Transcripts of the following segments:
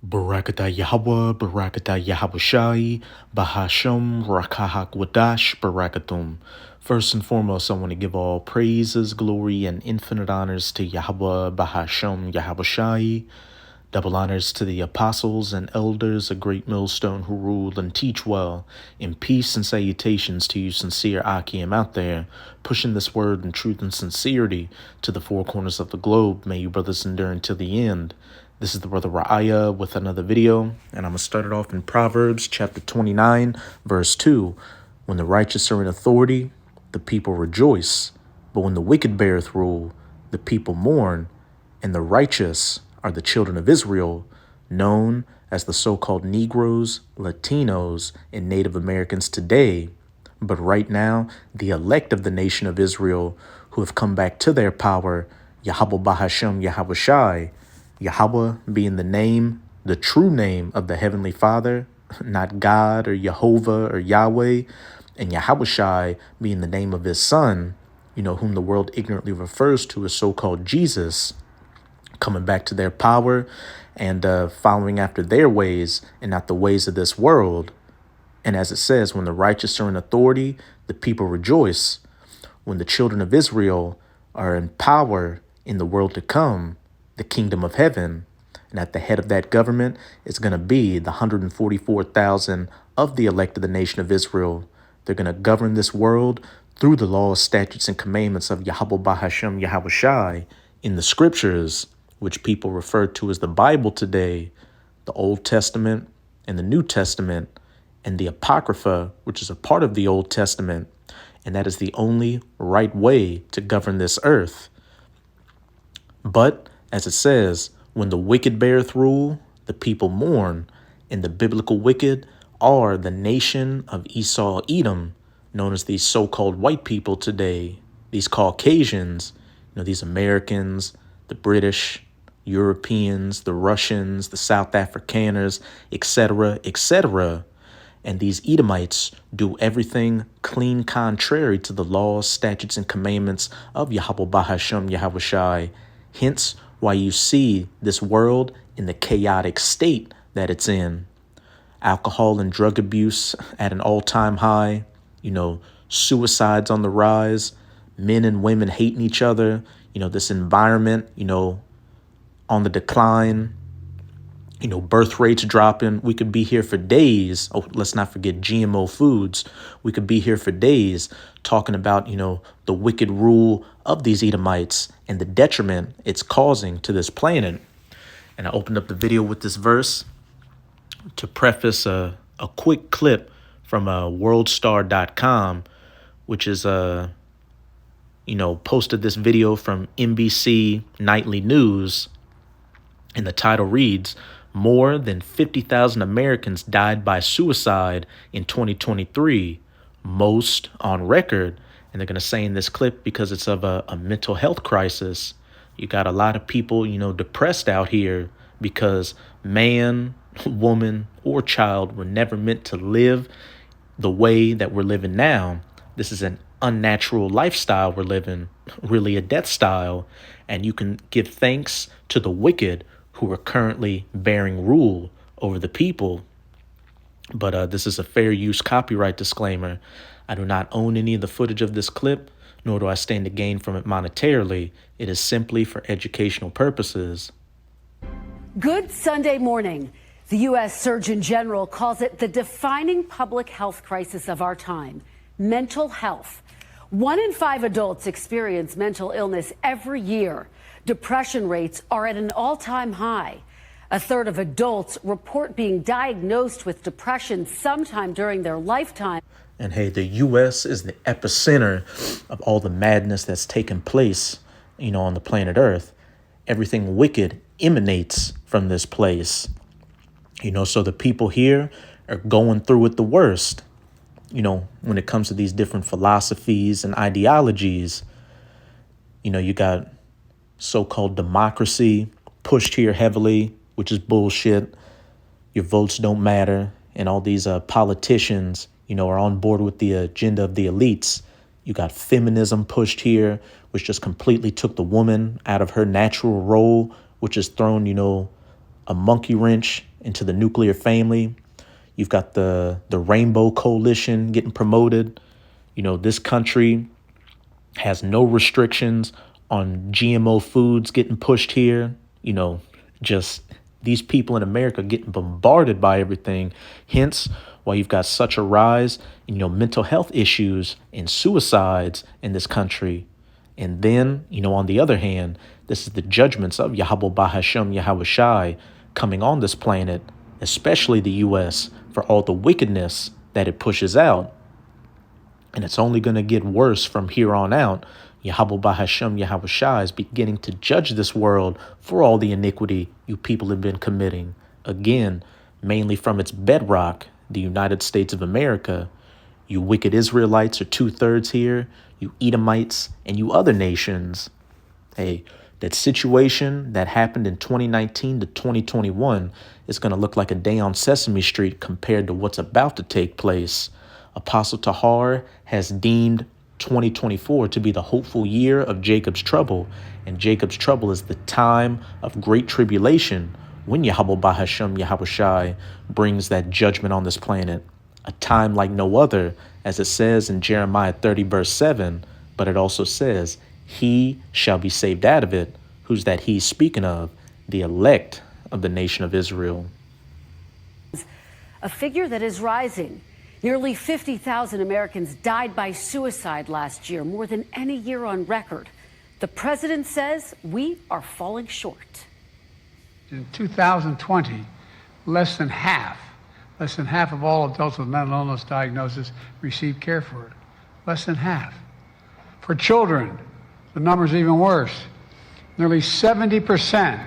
Barakatah Yahweh, Barakatah Yahawashi, Bahasham, Rakahak Wadash, Barakatum. First and foremost, I want to give all praises, glory, and infinite honors to Yahweh, Bahasham, Yahawashi. Double honors to the apostles and elders, a great millstone who rule and teach well. In peace and salutations to you sincere Akim out there, pushing this word in truth and sincerity to the four corners of the globe. May you brothers endure until the end. This is the brother Ra'aya with another video, and I'm going to start it off in Proverbs chapter 29, verse 2. When the righteous are in authority, the people rejoice, but when the wicked beareth rule, the people mourn, and the righteous are the children of Israel, known as the so-called Negroes, Latinos, and Native Americans today. But right now, the elect of the nation of Israel who have come back to their power, Yahweh Bahashem Yahawashi, Yahweh being the name, the true name of the Heavenly Father, not God or Jehovah or Yahweh, and Yahawashi being the name of his son, whom the world ignorantly refers to as so-called Jesus, coming back to their power and following after their ways and not the ways of this world. And as it says, when the righteous are in authority, the people rejoice. When the children of Israel are in power in the world to come, the kingdom of heaven, and at the head of that government is going to be the 144,000 of the elect of the nation of Israel. They're going to govern this world through the laws, statutes, and commandments of Yahweh Bahashem Yahawashi in the scriptures, which people refer to as the Bible today, the Old Testament and the New Testament, and the Apocrypha, which is a part of the Old Testament. And that is the only right way to govern this earth. But as it says, when the wicked beareth rule, the people mourn, and the biblical wicked are the nation of Esau Edom, known as these so-called white people today, these Caucasians, these Americans, the British, Europeans, the Russians, the South Afrikaners, etc., etc. And these Edomites do everything clean contrary to the laws, statutes, and commandments of Yahweh Bahashem Yahawashi. Hence why you see this world in the chaotic state that it's in. Alcohol and drug abuse at an all-time high, suicides on the rise, men and women hating each other, this environment, on the decline, birth rates dropping. We could be here for days. Oh, let's not forget GMO foods. We could be here for days talking about, the wicked rule of these Edomites and the detriment it's causing to this planet. And I opened up the video with this verse to preface a quick clip from worldstar.com, which is posted this video from NBC Nightly News. And the title reads, "More than 50,000 Americans died by suicide in 2023, most on record." And they're going to say in this clip because it's of a mental health crisis. You got a lot of people, depressed out here because man, woman, or child were never meant to live the way that we're living now. This is an unnatural lifestyle we're living, really a death style. And you can give thanks to the wicked who are currently bearing rule over the people. But this is a fair use copyright disclaimer. I do not own any of the footage of this clip, nor do I stand to gain from it monetarily. It is simply for educational purposes. Good Sunday morning. The U.S. Surgeon General calls it the defining public health crisis of our time, mental health. 1 in 5 adults experience mental illness every year. Depression rates are at an all-time high. A third of adults report being diagnosed with depression sometime during their lifetime. And hey, the U.S. is the epicenter of all the madness that's taken place, on the planet Earth. Everything wicked emanates from this place. So the people here are going through it the worst, when it comes to these different philosophies and ideologies. You got so-called democracy pushed here heavily, which is bullshit. Your votes don't matter. And all these politicians, are on board with the agenda of the elites. You got feminism pushed here, which just completely took the woman out of her natural role, which has thrown, a monkey wrench into the nuclear family. You've got the Rainbow Coalition getting promoted. This country has no restrictions on GMO foods getting pushed here. Just these people in America getting bombarded by everything. Hence why you've got such a rise in, mental health issues and suicides in this country. And then, on the other hand, this is the judgments of Yahweh Bahashem Yahweh Shai coming on this planet, especially the U.S., for all the wickedness that it pushes out. And it's only going to get worse from here on out. Yahweh Bahashem Yahweh Shai is beginning to judge this world for all the iniquity you people have been committing. Again, mainly from its bedrock, the United States of America. You wicked Israelites are 2/3 here, you Edomites, and you other nations. Hey, that situation that happened in 2019 to 2021 is going to look like a day on Sesame Street compared to what's about to take place. Apostle Tahar has deemed 2024 to be the hopeful year of Jacob's trouble, and Jacob's trouble is the time of great tribulation when Yahweh Bahashem Yahweh Shai brings that judgment on this planet. A time like no other, as it says in Jeremiah 30 verse 7, but it also says, he shall be saved out of it. Who's that he speaking of? The elect of the nation of Israel. A figure that is rising. Nearly 50,000 Americans died by suicide last year, more than any year on record. The president says we are falling short. In 2020, less than half of all adults with mental illness diagnosis received care for it. Less than half. For children, the number's even worse. Nearly 70%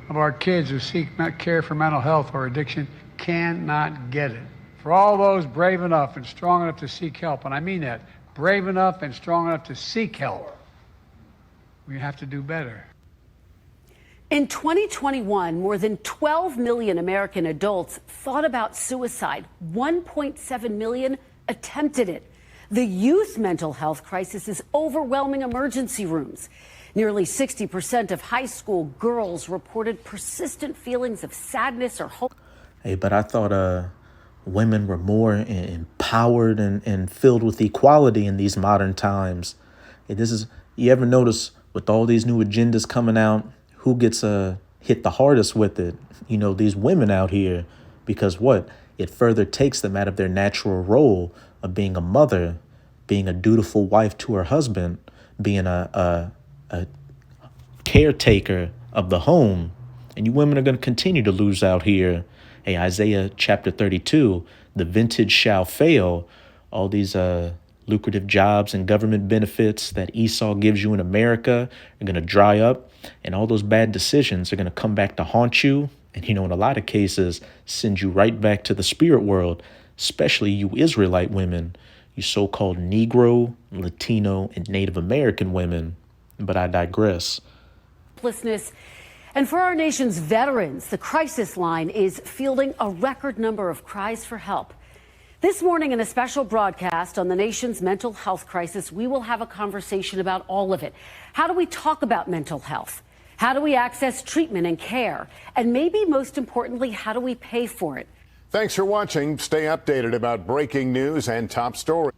of our kids who seek care for mental health or addiction cannot get it. For all those brave enough and strong enough to seek help, and I mean that, brave enough and strong enough to seek help, we have to do better. In 2021, more than 12 million American adults thought about suicide. 1.7 million attempted it. The youth mental health crisis is overwhelming emergency rooms. Nearly 60% of high school girls reported persistent feelings of sadness or hope. Hey, but I thought women were more empowered and filled with equality in these modern times. Hey, you ever notice with all these new agendas coming out, who gets hit the hardest with it? These women out here, because what? It further takes them out of their natural role of being a mother, being a dutiful wife to her husband, being a caretaker of the home. And you women are going to continue to lose out here. Hey, Isaiah chapter 32, the vintage shall fail. All these lucrative jobs and government benefits that Esau gives you in America are going to dry up, and all those bad decisions are going to come back to haunt you. And, in a lot of cases, send you right back to the spirit world, especially you Israelite women, you so-called Negro, Latino, and Native American women. But I digress. And for our nation's veterans, the crisis line is fielding a record number of cries for help. This morning, in a special broadcast on the nation's mental health crisis, we will have a conversation about all of it. How do we talk about mental health? How do we access treatment and care? And maybe most importantly, how do we pay for it? Thanks for watching. Stay updated about breaking news and top stories.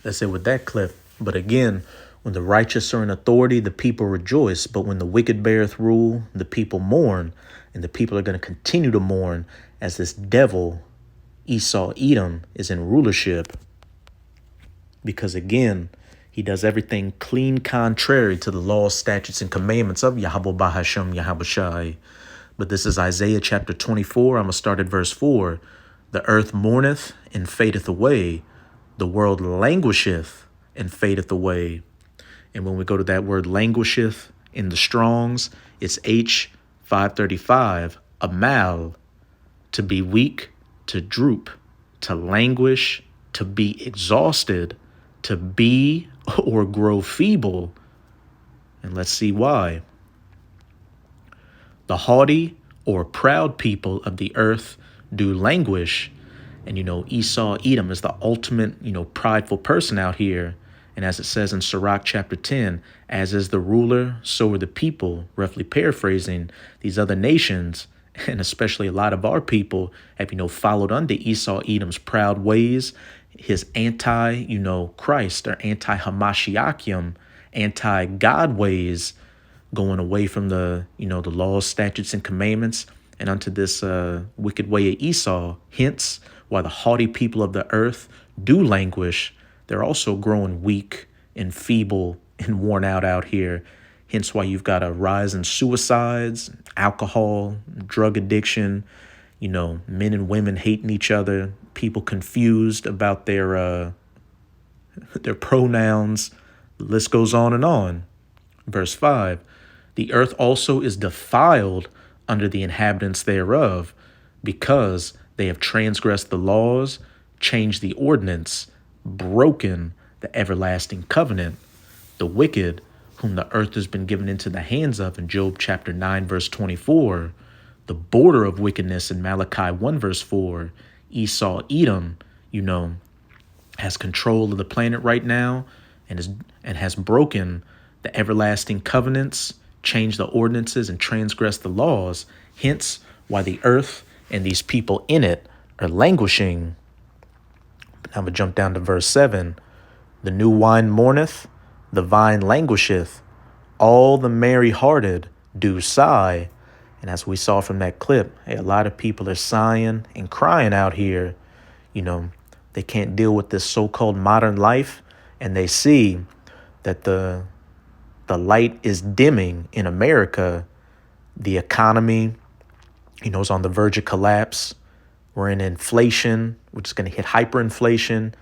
That's it with that clip. But again, when the righteous are in authority, the people rejoice. But when the wicked beareth rule, the people mourn. And the people are going to continue to mourn as this devil, Esau Edom, is in rulership. Because again, he does everything clean contrary to the laws, statutes, and commandments of Yahweh Bahashem Yahweh Shai. But this is Isaiah chapter 24. I'm going to start at verse 4. The earth mourneth and fadeth away. The world languisheth and fadeth away. And when we go to that word languisheth in the Strongs, it's H535, amal, to be weak, to droop, to languish, to be exhausted, to be or grow feeble. And let's see why. The haughty or proud people of the earth do languish. And, Esau Edom is the ultimate, prideful person out here. And as it says in Sirach chapter 10, as is the ruler, so are the people, roughly paraphrasing, these other nations and especially a lot of our people have, followed under Esau Edom's proud ways, his Christ or anti-Hamashiachim, anti-God ways, going away from the laws, statutes, and commandments, and unto this wicked way of Esau. Hence, while the haughty people of the earth do languish, they're also growing weak and feeble and worn out here. Hence why you've got a rise in suicides, alcohol, drug addiction, men and women hating each other, people confused about their pronouns. The list goes on and on. Verse 5, the earth also is defiled under the inhabitants thereof, because they have transgressed the laws, changed the ordinance, broken the everlasting covenant. The wicked, whom the earth has been given into the hands of in Job chapter 9, verse 24, the border of wickedness in Malachi 1, verse 4, Esau, Edom, has control of the planet right now and has broken the everlasting covenants, changed the ordinances, and transgressed the laws. Hence why the earth and these people in it are languishing. But I'm going to jump down to verse 7. The new wine mourneth, the vine languisheth, all the merry-hearted do sigh. And as we saw from that clip, a lot of people are sighing and crying out here. They can't deal with this so-called modern life, and they see that the light is dimming in America. The economy, is on the verge of collapse. We're in inflation, which is going to hit hyperinflation.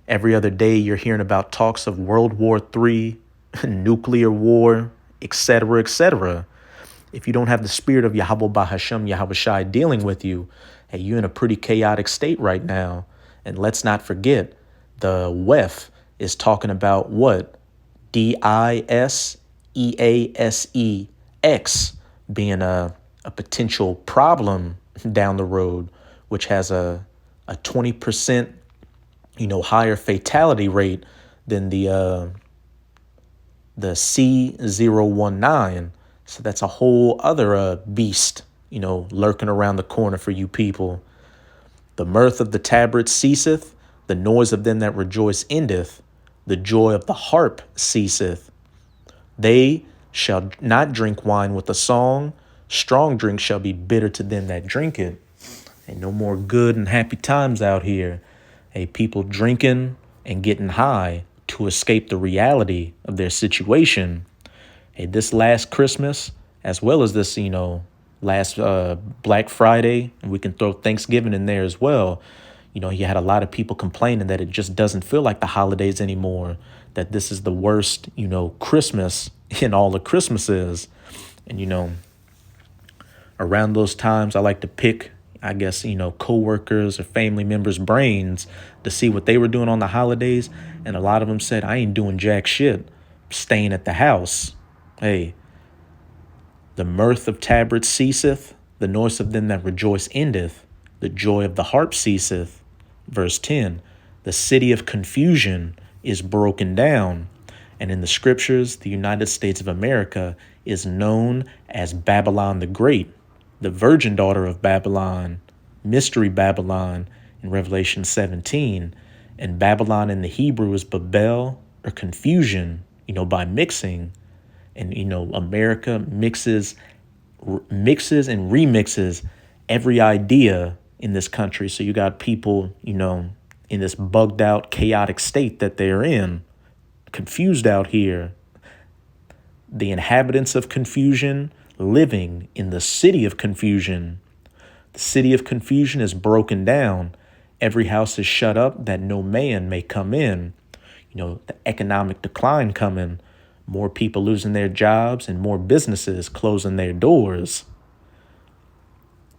Every other day, you're hearing about talks of World War III, nuclear war, etc., etc. If you don't have the spirit of Yahweh Bahashem, Yahweh Shai dealing with you, hey, you're in a pretty chaotic state right now. And let's not forget, the WEF is talking about what? DISEASEX being a potential problem down the road, which has a 20% higher fatality rate than the C019. So that's a whole other beast, lurking around the corner for you people. The mirth of the tabret ceaseth, the noise of them that rejoice endeth, the joy of the harp ceaseth. They shall not drink wine with a song, strong drink shall be bitter to them that drink it. Ain't no more good and happy times out here. Hey, people drinking and getting high to escape the reality of their situation. Hey, this last Christmas, as well as this, last Black Friday, and we can throw Thanksgiving in there as well. You had a lot of people complaining that it just doesn't feel like the holidays anymore, that this is the worst, Christmas in all the Christmases. And, around those times, I like to pick, I guess, coworkers or family members' brains to see what they were doing on the holidays. And a lot of them said, I ain't doing jack shit, staying at the house. Hey, the mirth of tabret ceaseth, the noise of them that rejoice endeth, the joy of the harp ceaseth. Verse 10, the city of confusion is broken down. And in the scriptures, the United States of America is known as Babylon the Great, the virgin daughter of Babylon, mystery Babylon in Revelation 17. And Babylon in the Hebrew is Babel, or confusion, by mixing. And, America mixes and remixes every idea in this country. So you got people, in this bugged out, chaotic state that they're in, confused out here. The inhabitants of confusion living in the city of confusion. The city of confusion is broken down. Every house is shut up that no man may come in. The economic decline coming. More people losing their jobs and more businesses closing their doors.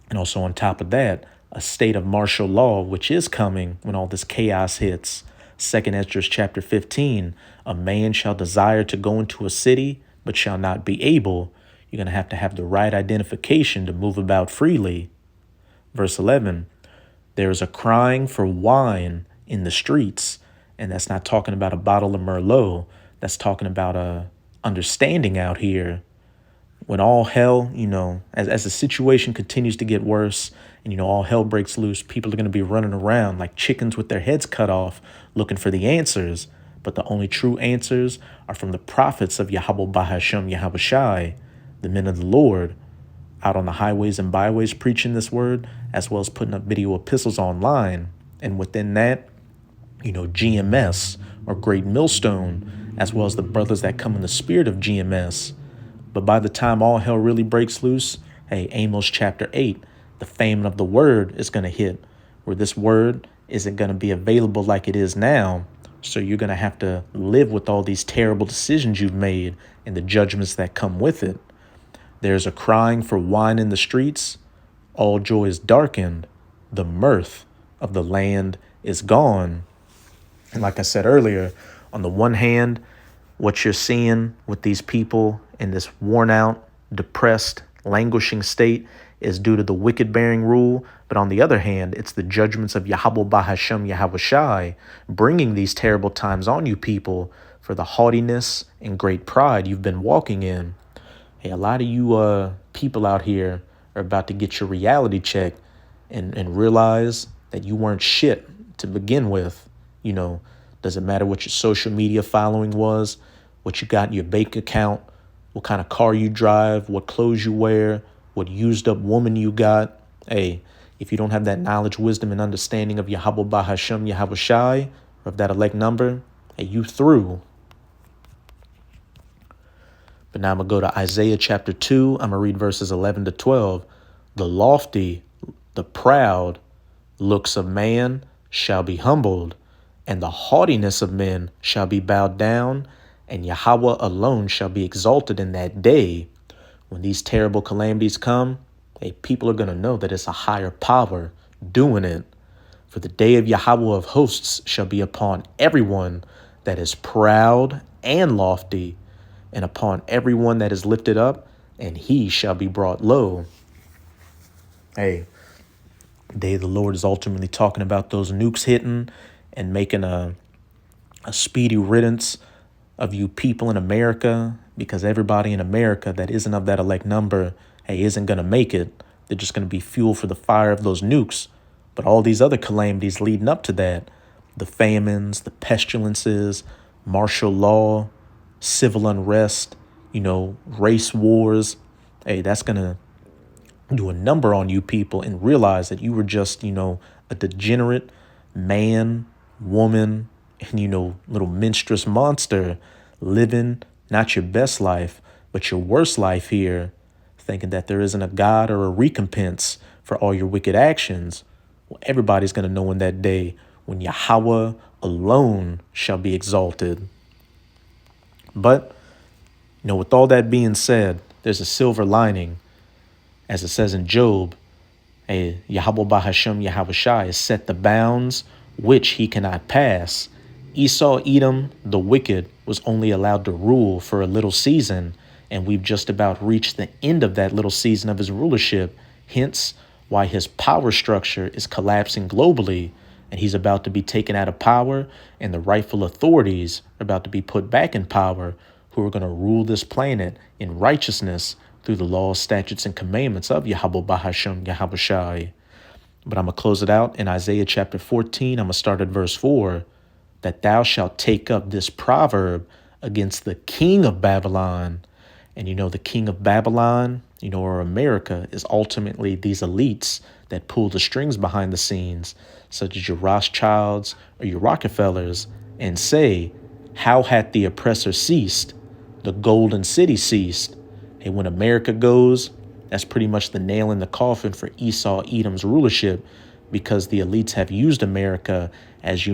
And also on top of that, a state of martial law, which is coming when all this chaos hits. 2 Esdras chapter 15, a man shall desire to go into a city, but shall not be able. You're going to have the right identification to move about freely. Verse 11, there is a crying for wine in the streets. And that's not talking about a bottle of Merlot. That's talking about a understanding out here. when all hell, as the situation continues to get worse and, all hell breaks loose, people are going to be running around like chickens with their heads cut off looking for the answers. But the only true answers are from the prophets of Yahweh Bahashem Yahushai, the men of the Lord, out on the highways and byways preaching this word, as well as putting up video epistles online. And within that, GMS or Great Millstone, as well as the brothers that come in the spirit of GMS. But by the time all hell really breaks loose, hey, Amos chapter 8, the famine of the word is going to hit, where this word isn't going to be available like it is now. So you're going to have to live with all these terrible decisions you've made and the judgments that come with it. There's a crying for wine in the streets. All joy is darkened. The mirth of the land is gone. And like I said earlier, on the one hand, what you're seeing with these people in this worn out, depressed, languishing state is due to the wicked bearing rule. But on the other hand, it's the judgments of Yahweh Bahashem Yahushai bringing these terrible times on you people for the haughtiness and great pride you've been walking in. Hey, a lot of you people out here are about to get your reality check and realize that you weren't shit to begin with. Doesn't matter what your social media following was, what you got in your bank account, what kind of car you drive, what clothes you wear, what used up woman you got. Hey, if you don't have that knowledge, wisdom, and understanding of Yahweh Bahashem Yahushai, or of that elect number, hey, you through. But now I'm going to go to Isaiah chapter 2. I'm going to read verses 11 to 12. The lofty, the proud looks of man shall be humbled, and the haughtiness of men shall be bowed down, and Yahweh alone shall be exalted in that day. When these terrible calamities come, people are going to know that it's a higher power doing it. For the day of Yahweh of hosts shall be upon everyone that is proud and lofty, and upon everyone that is lifted up, and he shall be brought low. Hey, the day of the Lord is ultimately talking about those nukes hitting and making a speedy riddance of you people in America, because everybody in America that isn't of that elect number, isn't going to make it. They're just going to be fuel for the fire of those nukes. But all these other calamities leading up to that, the famines, the pestilences, martial law, civil unrest, race wars, that's going to do a number on you people and realize that you were just, a degenerate man, woman, and, little monstrous monster living not your best life, but your worst life here, thinking that there isn't a God or a recompense for all your wicked actions. Well, everybody's going to know in that day when Yahweh alone shall be exalted. But, with all that being said, there's a silver lining. As it says in Job, Yahweh Bahashem Yahushai has set the bounds which he cannot pass. Esau Edom, the wicked, was only allowed to rule for a little season, and we've just about reached the end of that little season of his rulership, hence why his power structure is collapsing globally, and he's about to be taken out of power, and the rightful authorities are about to be put back in power, who are going to rule this planet in righteousness through the laws, statutes, and commandments of Yahweh Bahashem Yahushai. But I'm going to close it out in Isaiah chapter 14. I'm going to start at verse 4. That thou shalt take up this proverb against the king of Babylon. And the king of Babylon, or America, is ultimately these elites that pull the strings behind the scenes, such as your Rothschilds or your Rockefellers, and say, how hath the oppressor ceased? The golden city ceased. And when America goes, that's pretty much the nail in the coffin for Esau Edom's rulership, because the elites have used America as,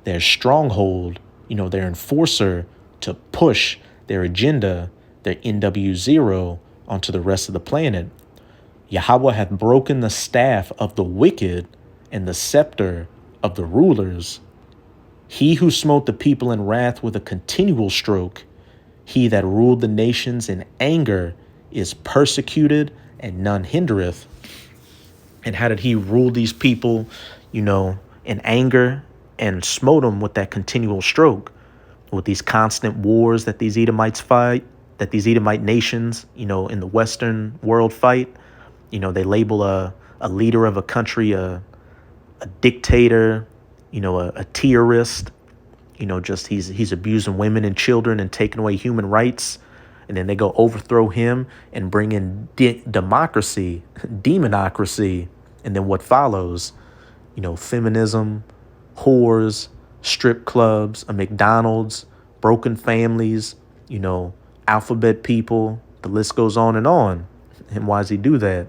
their stronghold, their enforcer to push their agenda, their NW0 onto the rest of the planet. Yahweh hath broken the staff of the wicked and the scepter of the rulers. He who smote the people in wrath with a continual stroke, he that ruled the nations in anger is persecuted and none hindereth. And how did he rule these people, in anger and smote them with that continual stroke? With these constant wars that these Edomites fight, that these Edomite nations, in the Western world fight. They label a leader of a country a dictator, a terrorist, just he's abusing women and children and taking away human rights. And then they go overthrow him and bring in democracy, demonocracy. And then what follows, feminism, whores, strip clubs, a McDonald's, broken families, alphabet people. The list goes on and on. And why does he do that?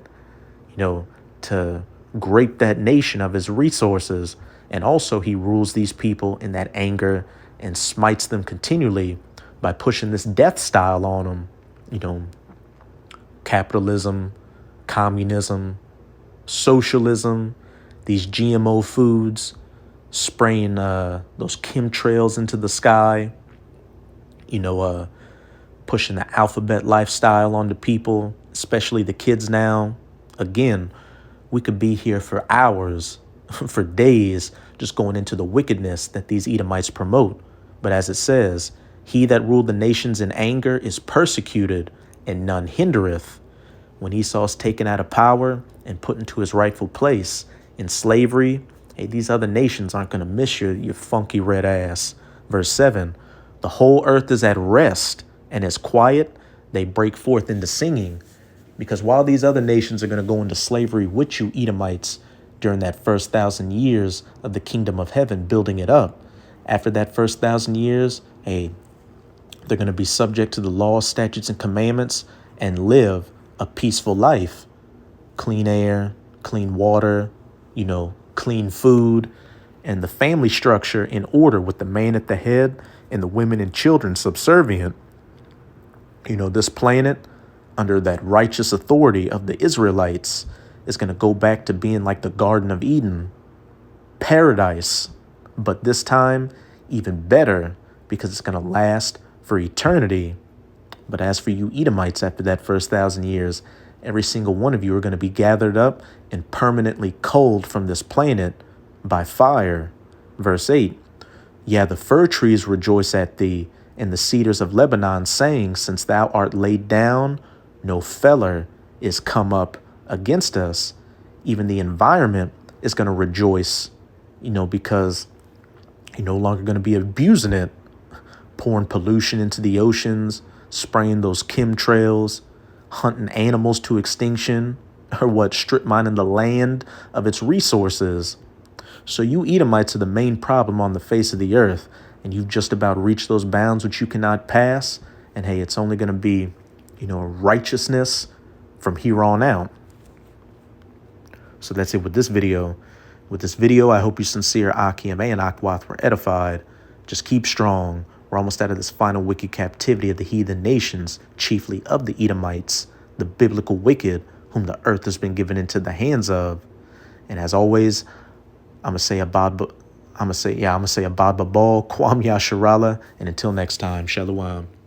To grape that nation of his resources. And also he rules these people in that anger and smites them continually by pushing this death style on them. Capitalism, communism, socialism, these GMO foods, spraying those chemtrails into the sky, pushing the alphabet lifestyle onto people, especially the kids now. Again, we could be here for hours, for days, just going into the wickedness that these Edomites promote. But as it says, he that ruled the nations in anger is persecuted, and none hindereth. When Esau's taken out of power and put into his rightful place in slavery, hey, these other nations aren't going to miss your funky red ass. Verse 7, the whole earth is at rest and is quiet. They break forth into singing. Because while these other nations are going to go into slavery with you Edomites during that first 1,000 years of the kingdom of heaven, building it up, after that first 1,000 years, hey, they're going to be subject to the laws, statutes, and commandments and live a peaceful life. Clean air, clean water, clean food, and the family structure in order with the man at the head and the women and children subservient. This planet, under that righteous authority of the Israelites, is going to go back to being like the Garden of Eden, paradise, but this time even better because it's going to last for eternity. But as for you Edomites, after that first 1,000 years, every single one of you are going to be gathered up and permanently culled from this planet by fire. Verse 8, yeah, the fir trees rejoice at thee, and the cedars of Lebanon, saying, since thou art laid down, no feller is come up against us. Even the environment is going to rejoice, because you're no longer going to be abusing it, pouring pollution into the oceans, spraying those chemtrails, hunting animals to extinction, or strip mining the land of its resources. So you Edomites are the main problem on the face of the earth, and you've just about reached those bounds which you cannot pass. And hey, it's only going to be, righteousness from here on out. So that's it with this video. With this video, I hope you sincere Akim and Akwath were edified. Just keep strong. We're almost out of this final wicked captivity of the heathen nations, chiefly of the Edomites, the biblical wicked, whom the earth has been given into the hands of. And as always, I'm gonna say Abad Babal, Kwam Yasharala, and until next time, Shalom.